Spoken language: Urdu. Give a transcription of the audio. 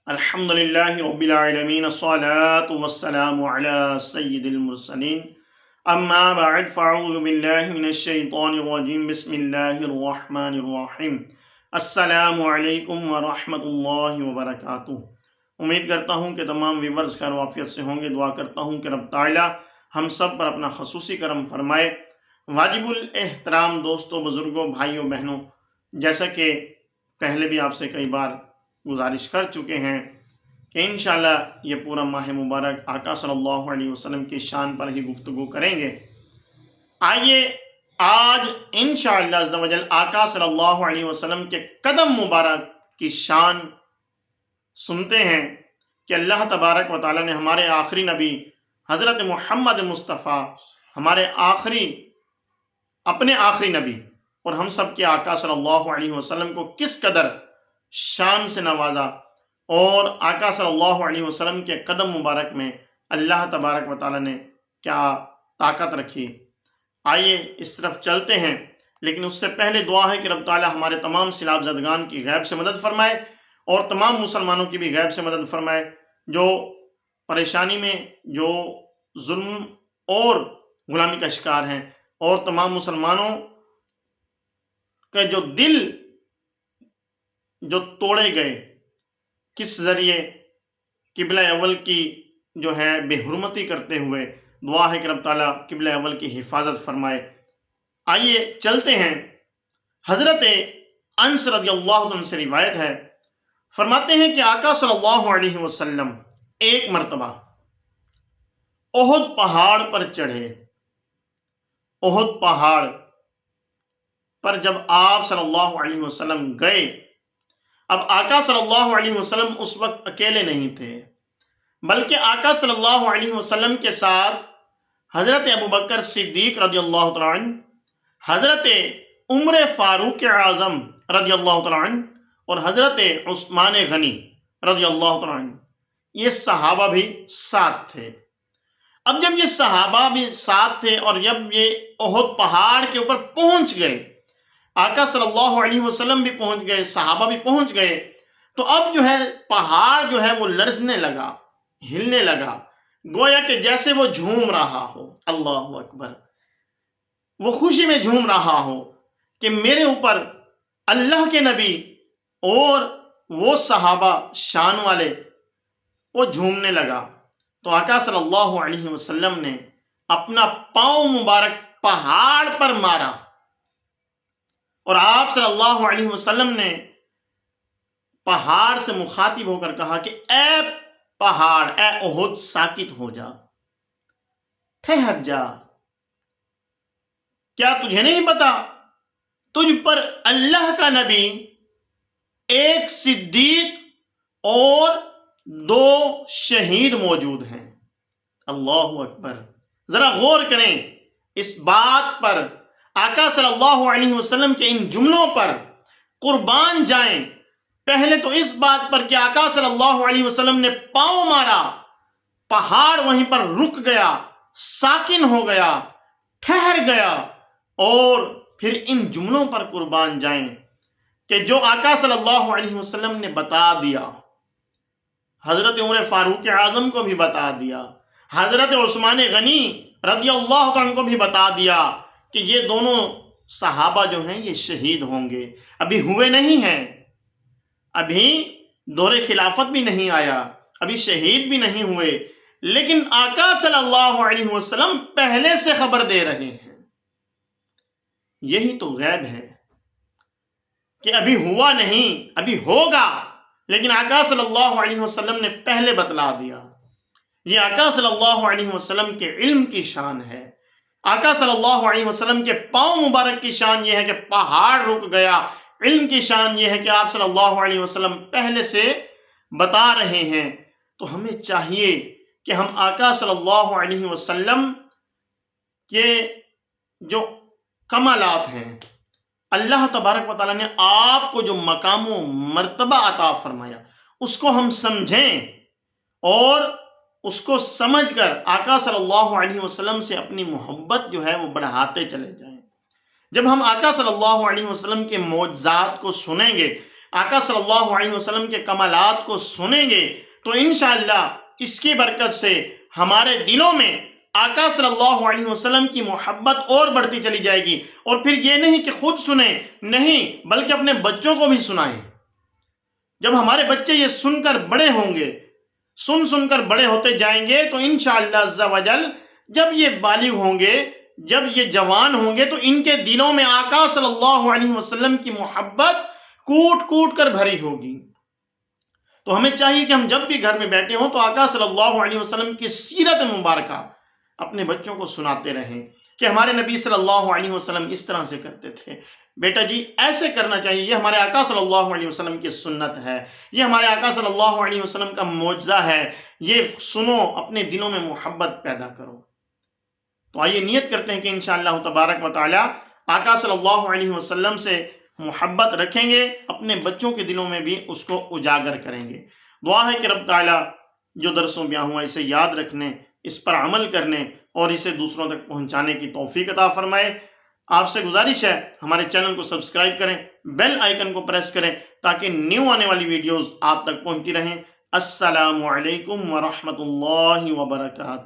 الحمدللہ رب العالمین الصلاة والسلام علی سید المرسلین اما بعد فاعوذ باللہ من الشیطان الرجیم بسم اللہ الرحمن الرحیم السلام علیکم ورحمۃ اللہ وبرکاتہ۔ امید کرتا ہوں کہ تمام ویورز خیر و عافیت سے ہوں گے۔ دعا کرتا ہوں کہ رب تعالی ہم سب پر اپنا خصوصی کرم فرمائے۔ واجب الاحترام دوستوں، بزرگوں، بھائیوں، بہنوں، جیسا کہ پہلے بھی آپ سے کئی بار گزارش کر چکے ہیں کہ انشاءاللہ یہ پورا ماہ مبارک آقا صلی اللہ علیہ وسلم کی شان پر ہی گفتگو کریں گے۔ آئیے آج انشاءاللہ عز و جل آقا صلی اللہ علیہ وسلم کے قدم مبارک کی شان سنتے ہیں کہ اللہ تبارک و تعالی نے ہمارے آخری نبی حضرت محمد مصطفیٰ، ہمارے اپنے آخری نبی اور ہم سب کے آقا صلی اللہ علیہ وسلم کو کس قدر شان سے نوازا، اور آقا صلی اللہ علیہ وسلم کے قدم مبارک میں اللہ تبارک و تعالی نے کیا طاقت رکھی۔ آئیے اس طرف چلتے ہیں، لیکن اس سے پہلے دعا ہے کہ رب تعالی ہمارے تمام سیلاب زدگان کی غیب سے مدد فرمائے اور تمام مسلمانوں کی بھی غیب سے مدد فرمائے، جو پریشانی میں، جو ظلم اور غلامی کا شکار ہیں، اور تمام مسلمانوں کے جو دل جو توڑے گئے کس ذریعے قبلہ اول کی جو ہے بے حرمتی کرتے ہوئے، دعا ہے کہ رب تعالیٰ قبلہ اول کی حفاظت فرمائے۔ آئیے چلتے ہیں۔ حضرت انس رضی اللہ عنہ سے روایت ہے، فرماتے ہیں کہ آقا صلی اللہ علیہ وسلم ایک مرتبہ احد پہاڑ پر چڑھے۔ احد پہاڑ پر جب آپ صلی اللہ علیہ وسلم گئے، اب آقا صلی اللہ علیہ وسلم اس وقت اکیلے نہیں تھے، بلکہ آقا صلی اللہ علیہ وسلم کے ساتھ حضرت ابو بکر صدیق رضی اللہ تعالیٰ عنہ، حضرت عمر فاروق اعظم رضی اللہ تعالیٰ عنہ اور حضرت عثمان غنی رضی اللہ تعالیٰ عنہ، یہ صحابہ بھی ساتھ تھے۔ اب جب یہ صحابہ بھی ساتھ تھے اور جب یہ احد پہاڑ کے اوپر پہنچ گئے، آقا صلی اللہ علیہ وسلم بھی پہنچ گئے، صحابہ بھی پہنچ گئے، تو اب جو ہے پہاڑ جو ہے وہ لرزنے لگا، ہلنے لگا، گویا کہ جیسے وہ جھوم رہا ہو۔ اللہ اکبر! وہ خوشی میں جھوم رہا ہو کہ میرے اوپر اللہ کے نبی اور وہ صحابہ شان والے، وہ جھومنے لگا۔ تو آقا صلی اللہ علیہ وسلم نے اپنا پاؤں مبارک پہاڑ پر مارا، اور آپ صلی اللہ علیہ وسلم نے پہاڑ سے مخاطب ہو کر کہا کہ اے پہاڑ، اے احد، ساکت ہو جا، ٹھہر جا۔ کیا تجھے نہیں پتا تجھ پر اللہ کا نبی، ایک صدیق اور 2 شہید موجود ہیں؟ اللہ اکبر! ذرا غور کریں اس بات پر، آقا صلی اللہ علیہ وسلم کے ان جملوں پر قربان جائیں۔ پہلے تو اس بات پر کہ آقا صلی اللہ علیہ وسلم نے پاؤں مارا، پہاڑ وہیں پر رک گیا، ساکن ہو گیا، ٹھہر گیا، اور پھر ان جملوں پر قربان جائیں کہ جو آقا صلی اللہ علیہ وسلم نے بتا دیا، حضرت عمر فاروق اعظم کو بھی بتا دیا، حضرت عثمان غنی رضی اللہ عنہ کو بھی بتا دیا کہ یہ دونوں صحابہ جو ہیں یہ شہید ہوں گے۔ ابھی ہوئے نہیں ہیں، ابھی دور خلافت بھی نہیں آیا، ابھی شہید بھی نہیں ہوئے، لیکن آقا صلی اللہ علیہ وسلم پہلے سے خبر دے رہے ہیں۔ یہی تو غیب ہے کہ ابھی ہوا نہیں، ابھی ہوگا، لیکن آقا صلی اللہ علیہ وسلم نے پہلے بتلا دیا۔ یہ آقا صلی اللہ علیہ وسلم کے علم کی شان ہے۔ آقا صلی اللہ علیہ وسلم کے پاؤں مبارک کی شان یہ ہے کہ پہاڑ رک گیا۔ علم کی شان یہ ہے کہ آپ صلی اللہ علیہ وسلم پہلے سے بتا رہے ہیں۔ تو ہمیں چاہیے کہ ہم آقا صلی اللہ علیہ وسلم کے جو کمالات ہیں، اللہ تبارک و تعالیٰ نے آپ کو جو مقام و مرتبہ عطا فرمایا، اس کو ہم سمجھیں اور اس کو سمجھ کر آقا صلی اللہ علیہ وسلم سے اپنی محبت جو ہے وہ بڑھاتے چلے جائیں۔ جب ہم آقا صلی اللہ علیہ وسلم کے معجزات کو سنیں گے، آقا صلی اللہ علیہ وسلم کے کمالات کو سنیں گے تو انشاءاللہ اس کی برکت سے ہمارے دلوں میں آقا صلی اللہ علیہ وسلم کی محبت اور بڑھتی چلی جائے گی۔ اور پھر یہ نہیں کہ خود سنیں، نہیں بلکہ اپنے بچوں کو بھی سنائیں۔ جب ہمارے بچے یہ سن کر بڑے ہوں گے، سن کر بڑے ہوتے جائیں گے تو انشاءاللہ عز و جل جب یہ بالغ ہوں گے، جب یہ جوان ہوں گے تو ان کے دلوں میں آقا صلی اللہ علیہ وسلم کی محبت کوٹ کوٹ کر بھری ہوگی۔ تو ہمیں چاہیے کہ ہم جب بھی گھر میں بیٹھے ہوں تو آقا صلی اللہ علیہ وسلم کی سیرت مبارکہ اپنے بچوں کو سناتے رہیں کہ ہمارے نبی صلی اللہ علیہ وسلم اس طرح سے کرتے تھے، بیٹا جی ایسے کرنا چاہیے، یہ ہمارے آقا صلی اللہ علیہ وسلم کی سنت ہے، یہ ہمارے آقا صلی اللہ علیہ وسلم کا معجزہ ہے، یہ سنو، اپنے دلوں میں محبت پیدا کرو۔ تو آئیے نیت کرتے ہیں کہ انشاءاللہ تبارک و تعالی آقا صلی اللہ علیہ وسلم سے محبت رکھیں گے، اپنے بچوں کے دلوں میں بھی اس کو اجاگر کریں گے۔ دعا ہے کہ رب تعالی جو درسوں بیان ہوا اسے یاد رکھنے، اس پر عمل کرنے اور اسے دوسروں تک پہنچانے کی توفیق عطا فرمائے۔ آپ سے گزارش ہے ہمارے چینل کو سبسکرائب کریں، بیل آئیکن کو پریس کریں تاکہ نیو آنے والی ویڈیوز آپ تک پہنچتی رہیں۔ السلام علیکم ورحمۃ اللہ وبرکاتہ۔